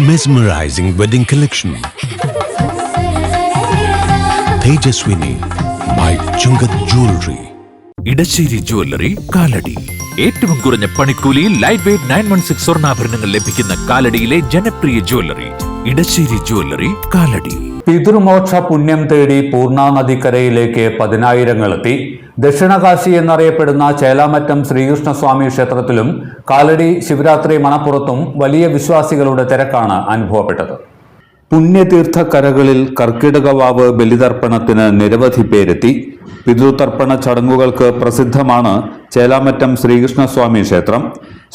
Mesmerizing wedding collection. Tejaswini by Chungat Jewelry. Edassery jewellery Kalady. ഏറ്റവും കുറഞ്ഞ പണിക്കൂലിയിൽ ലൈറ്റ് വെയ്റ്റ് 916 സ്വർണ്ണാഭരണങ്ങൾ ലഭിക്കുന്ന കാലടിയിലെ ജനപ്രിയ ജ്വല്ലറി ഇടശ്ശേരി ജ്വല്ലറി കാലടി. പിതൃമോക്ഷ പുണ്യം തേടി പൂർണ്ണ നദിക്കരയിലേക്ക് പതിനായിരങ്ങളെത്തി. ദക്ഷിണകാശി എന്നറിയപ്പെടുന്ന ചേലാമറ്റം ശ്രീകൃഷ്ണസ്വാമി ക്ഷേത്രത്തിലും കാലടി ശിവരാത്രി മണപ്പുറത്തും വലിയ വിശ്വാസികളുടെ തിരക്കാണ് അനുഭവപ്പെട്ടത്. പുണ്യതീർത്ഥക്കരകളിൽ കർക്കിടകവാവ് ബലിതർപ്പണത്തിന് നിരവധി പേരെത്തി. പിതൃതർപ്പണ ചടങ്ങുകൾക്ക് പ്രസിദ്ധമാണ് ചേലാമറ്റം ശ്രീകൃഷ്ണസ്വാമി ക്ഷേത്രം.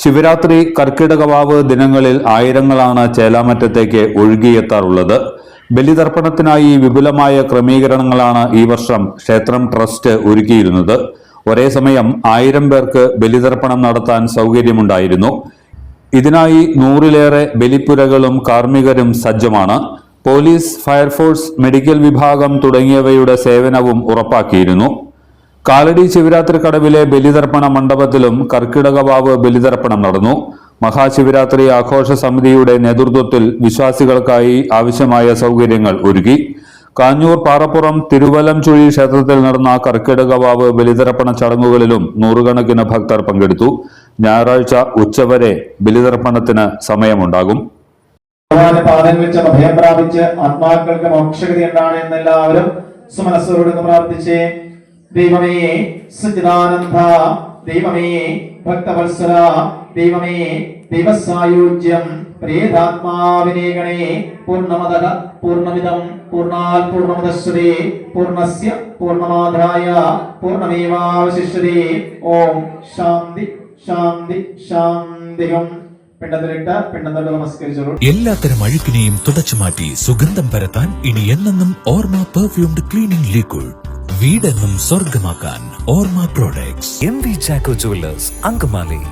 ശിവരാത്രി കർക്കിടകവാവ് ദിനങ്ങളിൽ ആയിരങ്ങളാണ് ചേലാമറ്റത്തേക്ക് ഒഴുകിയെത്താറുള്ളത്. ബലിതർപ്പണത്തിനായി വിപുലമായ ക്രമീകരണങ്ങളാണ് ഈ വർഷം ക്ഷേത്രം ട്രസ്റ്റ് ഒരുക്കിയിരുന്നത്. ഒരേ സമയം 1000 പേർക്ക് ബലിതർപ്പണം നടത്താൻ സൗകര്യമുണ്ടായിരുന്നു. ഇതിനായി 100-ലേറെ ബലിപ്പുരകളും കാർമ്മികരും സജ്ജമാണ്. പോലീസ്, ഫയർഫോഴ്സ്, മെഡിക്കൽ വിഭാഗം തുടങ്ങിയവയുടെ സേവനവും ഉറപ്പാക്കിയിരുന്നു. കാലടി ശിവരാത്രി കടവിലെ ബലിതർപ്പണ മണ്ഡപത്തിലും കർക്കിടകവാവ് ബലിതർപ്പണം നടന്നു. മഹാശിവരാത്രി ആഘോഷ സമിതിയുടെ നേതൃത്വത്തിൽ വിശ്വാസികൾക്കായി ആവശ്യമായ സൗകര്യങ്ങൾ ഒരുക്കി. കാഞ്ഞൂർ പാറപ്പുറം തിരുവല്ലംചുഴി ക്ഷേത്രത്തിൽ നടന്ന കർക്കിടകവാവ് ബലിതർപ്പണ ചടങ്ങുകളിലും നൂറുകണക്കിന് ഭക്തർ പങ്കെടുത്തു. ഞായറാഴ്ച ഉച്ചവരെ ബലിതർപ്പണത്തിന് സമയമുണ്ടാകും. പാദം വെച്ച് അഭയം പ്രാപിച്ച് ആത്മാക്കൾക്ക് മോക്ഷഗതി എന്താണ് എന്നെല്ലാവരും സുമനസ്സോട് പ്രാർത്ഥിച്ചേ. ദൈവമേ സച്ചിദാനന്ദ, ദൈവമേ ഭക്തവത്സല, ദൈവമേ ദൈവസായുജ്യം, പ്രേതാത്മാവിനേകണേ. പൂർണ്ണമദഃ പൂർണ്ണമിദം പൂർണ്ണാത് പൂർണ്ണമുദശ്യതേ പൂർണ്ണസ്യ പൂർണ്ണമാദായ പൂർണ്ണമേവാവശിഷ്യതേ. ഓം ശാന്തി ശാന്തി ശാന്തികം. എല്ലാത്തരം അഴുക്കിനെയും തുടച്ചു മാറ്റി സുഗന്ധം പരത്താൻ ഇനി എന്നെന്നും ഓർമ്മ പെർഫ്യൂംഡ് ക്ലീനിംഗ് ലിക്വിഡ്. വീടെന്നും സ്വർഗമാക്കാൻ ഓർമ്മ products. MV Jacko Jewelers, Angamali.